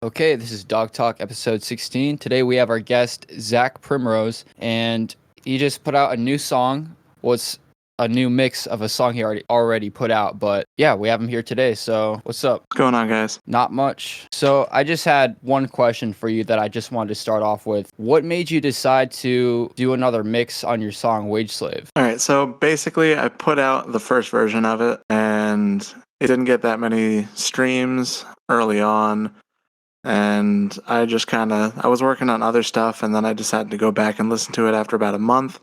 Okay, this is Dawg Talk episode 16. Today we have our guest, Zack Primrose, and he just put out a new song. Well, it's a new mix of a song he already put out, but yeah, we have him here today. So, what's up? What's going on, guys? Not much. So, I just had one question for you that I just wanted to start off with. What made you decide to do another mix on your song Wage Slave? All right, so basically, I put out the first version of it, and it didn't get that many streams early on. And I was working on other stuff, and then I decided to go back and listen to it after about a month,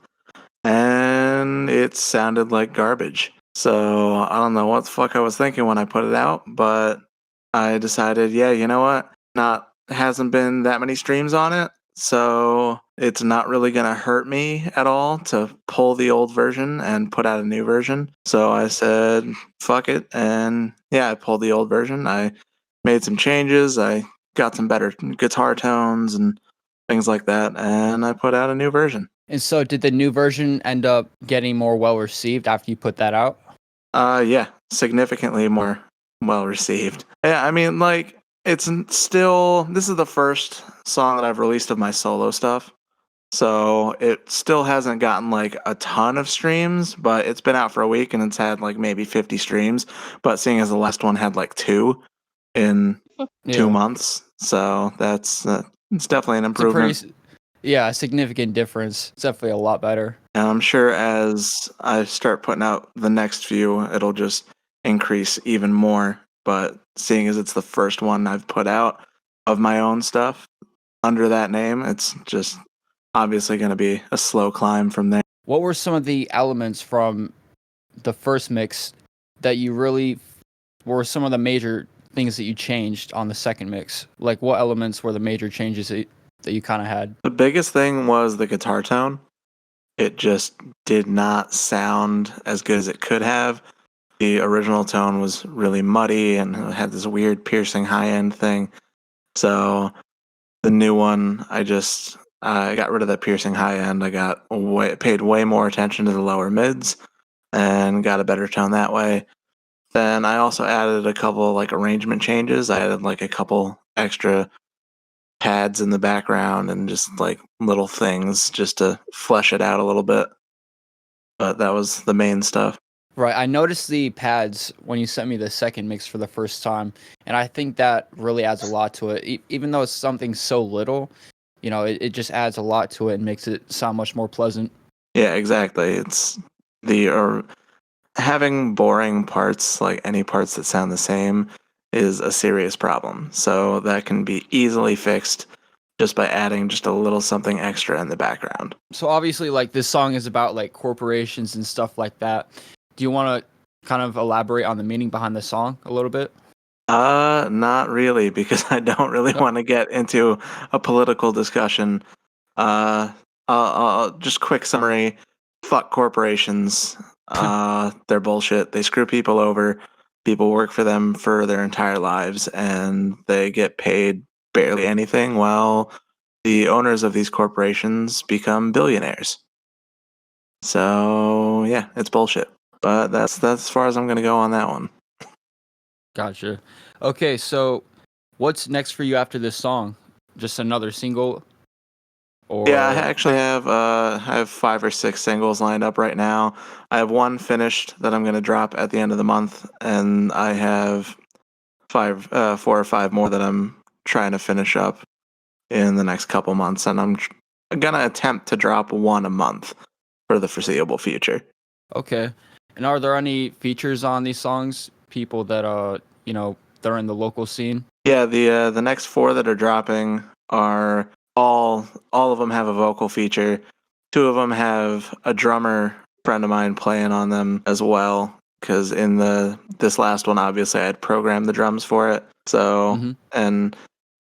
and it sounded like garbage. So I don't know what the fuck I was thinking when I put it out, but I decided, yeah, you know what? Hasn't been that many streams on it, so it's not really gonna hurt me at all to pull the old version and put out a new version. So I said, fuck it, and yeah, I pulled the old version. I made some changes. I got some better guitar tones and things like that, and I put out a new version. And so, did the new version end up getting more well received after you put that out? Yeah, significantly more well received. Yeah, I mean, like, this is the first song that I've released of my solo stuff. So it still hasn't gotten like a ton of streams, but it's been out for a week and it's had like maybe 50 streams. But seeing as the last one had like two in 2 months, so it's definitely an improvement. A significant difference. It's definitely a lot better. And I'm sure as I start putting out the next few, it'll just increase even more. But seeing as it's the first one I've put out of my own stuff under that name, it's just obviously going to be a slow climb from there. What were some of the elements from the first mix that you really were some of the major things that you changed on the second mix? Like, what elements were the major changes that you kind of had? The biggest thing was the guitar tone. It just did not sound as good as it could have. The original tone was really muddy and had this weird piercing high end thing. So the new one, I got rid of that piercing high end. Paid way more attention to the lower mids and got a better tone that way. Then I also added a couple like arrangement changes. I added like a couple extra pads in the background and just like little things just to flesh it out a little bit. But that was the main stuff. Right. I noticed the pads when you sent me the second mix for the first time, and I think that really adds a lot to it. Even though it's something so little, it just adds a lot to it and makes it sound much more pleasant. Yeah, exactly. It's having boring parts, like any parts that sound the same, is a serious problem. So that can be easily fixed just by adding just a little something extra in the background. So obviously, like, this song is about like corporations and stuff like that. Do you want to kind of elaborate on the meaning behind the song a little bit? Not really, because I don't really want to get into a political discussion. Just quick summary. Fuck corporations. They're bullshit. They screw people over. People work for them for their entire lives, and they get paid barely anything while the owners of these corporations become billionaires. So, yeah, it's bullshit. But that's as far as I'm going to go on that one. Gotcha. Okay, so what's next for you after this song? Just another single? Or... Yeah, I actually I have 5 or 6 singles lined up right now. I have one finished that I'm going to drop at the end of the month, and I have 4 or 5 more that I'm trying to finish up in the next couple months, and I'm going to attempt to drop one a month for the foreseeable future. Okay. And are there any features on these songs? People that they're in the local scene? Yeah, the next 4 that are dropping are all of them have a vocal feature. 2 of them have a drummer friend of mine playing on them as well. Because in this last one, obviously, I had programmed the drums for it. So and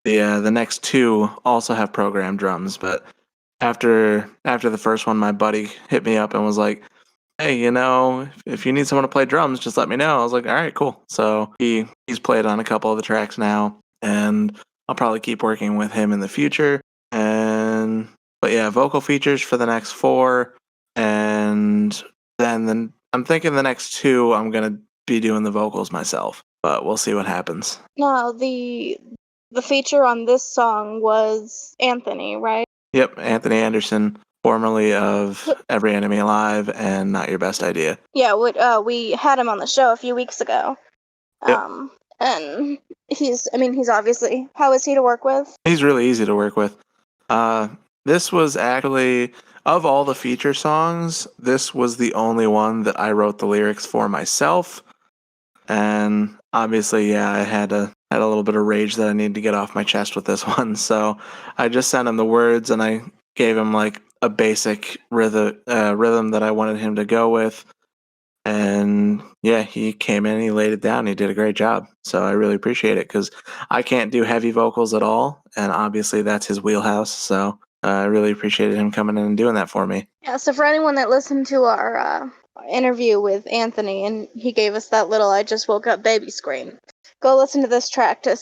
the next 2 also have programmed drums. But after the first one, my buddy hit me up and was like, hey, if you need someone to play drums, just let me know. I was like, all right, cool. So he's played on a couple of the tracks now, and I'll probably keep working with him in the future. But yeah, vocal features for the next 4, and then I'm thinking the next 2 I'm gonna be doing the vocals myself, but we'll see what happens. Now the the feature on this song was Anthony, right? Yep, Anthony Anderson, formerly of Every Enemy Alive and Not Your Best Idea. Yeah, we had him on the show a few weeks ago. Yep. And he's obviously, how is he to work with? He's really easy to work with. This was actually, of all the feature songs, this was the only one that I wrote the lyrics for myself. And obviously, yeah, I had a little bit of rage that I needed to get off my chest with this one. So I just sent him the words and I gave him like a basic rhythm that I wanted him to go with. And yeah, he came in, he laid it down, he did a great job. So I really appreciate it because I can't do heavy vocals at all. And obviously, that's his wheelhouse. So I really appreciated him coming in and doing that for me. Yeah, so for anyone that listened to our interview with Anthony and he gave us that little "I just woke up" baby scream, go listen to this track to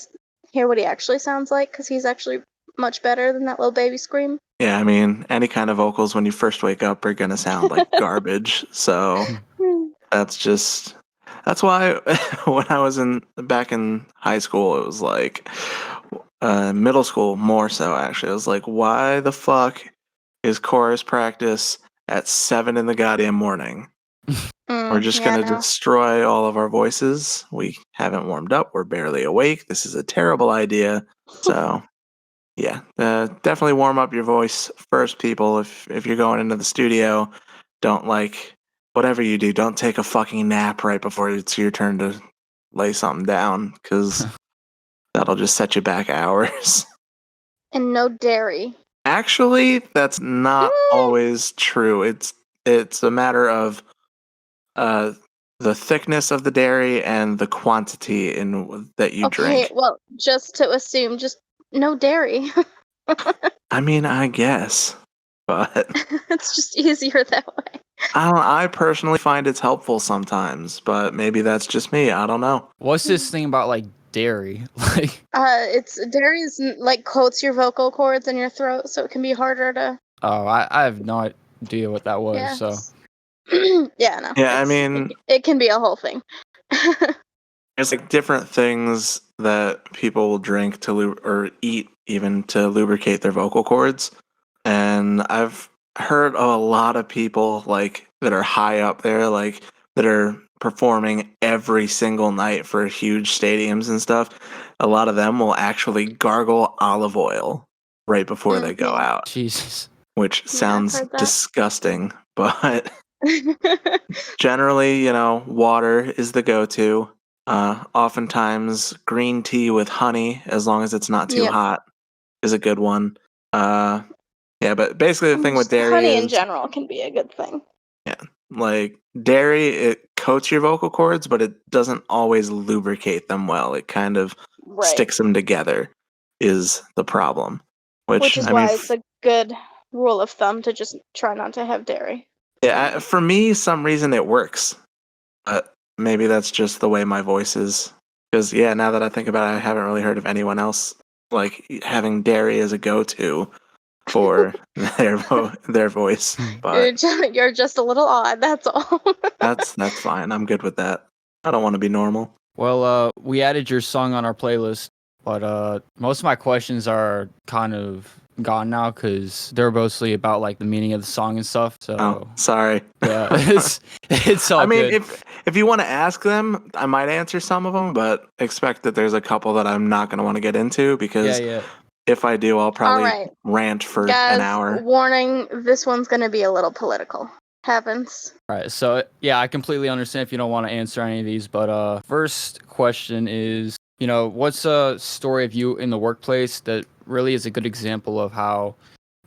hear what he actually sounds like, because he's actually much better than that little baby scream. Yeah, I mean, any kind of vocals when you first wake up are going to sound like garbage. So that's why when I was back in high school, it was like middle school more so actually. I was like, why the fuck is chorus practice at 7 in the goddamn morning? We're just going to destroy all of our voices. We haven't warmed up. We're barely awake. This is a terrible idea. So yeah, definitely warm up your voice first, people. If you're going into the studio, don't whatever you do, don't take a fucking nap right before it's your turn to lay something down, because that'll just set you back hours. And no dairy. Actually, that's not always true. It's a matter of the thickness of the dairy and the quantity that you drink. Okay, well, just to assume, just no dairy. I mean, I guess, but it's just easier that way. I personally find it's helpful sometimes, but maybe that's just me. I don't know. What's this thing about like dairy? Like, it's dairy is like coats your vocal cords in your throat, so it can be harder to. oh, I have no idea what that was. Yeah. So Yeah, no. Yeah, I mean, it can be a whole thing. there's like different things that people will drink or eat even to lubricate their vocal cords, and I've heard of a lot of people like that are high up there, like that are performing every single night for huge stadiums and stuff. A lot of them will actually gargle olive oil right before they go out, Jesus, which sounds disgusting, but generally, water is the go-to. Oftentimes, green tea with honey, as long as it's not too hot, is a good one. Yeah, but basically the thing with dairy honey is in general can be a good thing. Yeah, like dairy, it coats your vocal cords, but it doesn't always lubricate them well. It kind of sticks them together is the problem. Which is why it's a good rule of thumb to just try not to have dairy. Yeah, for me, some reason it works. But maybe that's just the way my voice is. Because, yeah, now that I think about it, I haven't really heard of anyone else like having dairy as a go-to for their voice. But you're just a little odd, that's all. that's fine. I'm good with that. I don't want to be normal. Well, we added your song on our playlist, but most of my questions are kind of gone now because they're mostly about like the meaning of the song and stuff. So sorry. Yeah, it's all. I mean, good. if you want to ask them, I might answer some of them, but expect that there's a couple that I'm not going to want to get into because if I do, I'll probably rant for an hour. Warning: this one's going to be a little political. Happens. All right, so yeah, I completely understand if you don't want to answer any of these, but first question is, what's a story of you in the workplace that really is a good example of how,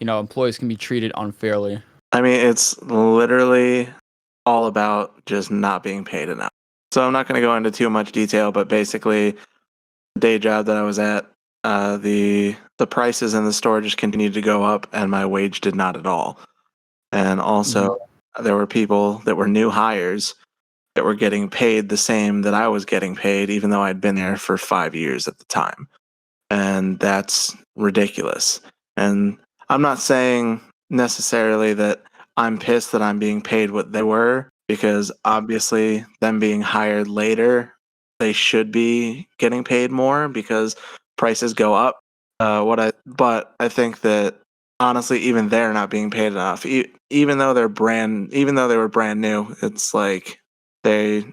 employees can be treated unfairly? I mean, it's literally all about just not being paid enough. So I'm not going to go into too much detail, but basically, the day job that I was at, the prices in the store just continued to go up, and my wage did not at all. And also, there were people that were new hires that were getting paid the same that I was getting paid, even though I'd been there for 5 years at the time. And that's ridiculous. And I'm not saying necessarily that I'm pissed that I'm being paid what they were, because obviously them being hired later, they should be getting paid more because prices go up. But I think that honestly, even they're not being paid enough. Even though they were brand new, it's like they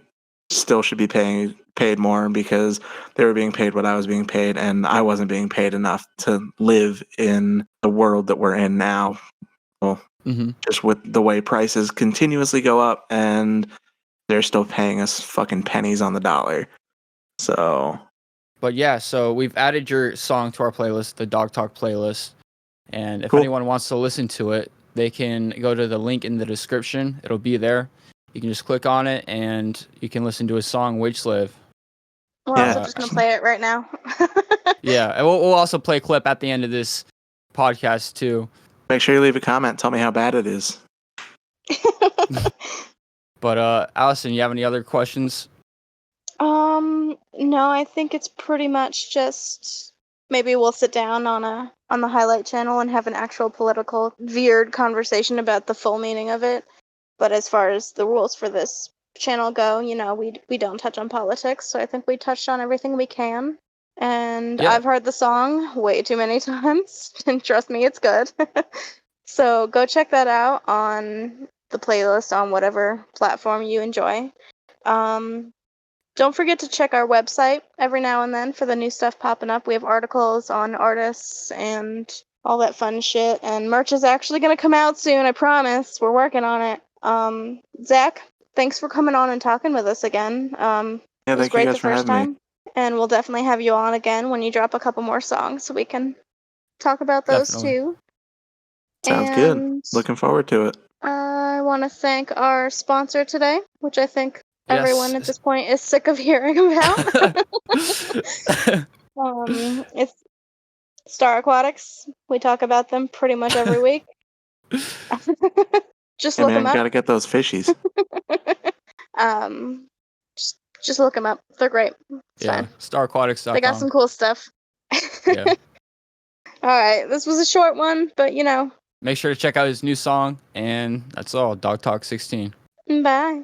still should be paid more because they were being paid what I was being paid, and I wasn't being paid enough to live in the world that we're in now. Well, just with the way prices continuously go up, and they're still paying us fucking pennies on the dollar. So. But yeah, so we've added your song to our playlist, the Dawg Tawk playlist. And if Cool. anyone wants to listen to it, they can go to the link in the description. It'll be there. You can just click on it and you can listen to his song, Wage Live. We're also just going to play it right now. Yeah, and we'll also play a clip at the end of this podcast too. Make sure you leave a comment. Tell me how bad it is. But Allison, you have any other questions? No, I think it's pretty much just maybe we'll sit down on the highlight channel and have an actual political veered conversation about the full meaning of it. But as far as the rules for this channel go, we don't touch on politics, so I think we touched on everything we can. And Yeah. I've heard the song way too many times, and trust me, it's good. So go check that out on the playlist on whatever platform you enjoy. Don't forget to check our website every now and then for the new stuff popping up. We have articles on artists and all that fun shit. And merch is actually going to come out soon, I promise. We're working on it. Zach, thanks for coming on and talking with us again. It was great the first time. And we'll definitely have you on again when you drop a couple more songs so we can talk about those too. Sounds good. Looking forward to it. I want to thank our sponsor today, which I think everyone at this point is sick of hearing about. It's Star Aquatics. We talk about them pretty much every week. Just look them up. Gotta get those fishies. Just look them up. They're great. It's fine. StarAquatics.com. They got some cool stuff. Yeah. All right. This was a short one, but Make sure to check out his new song, and that's all. Dawg Tawk 16. Bye.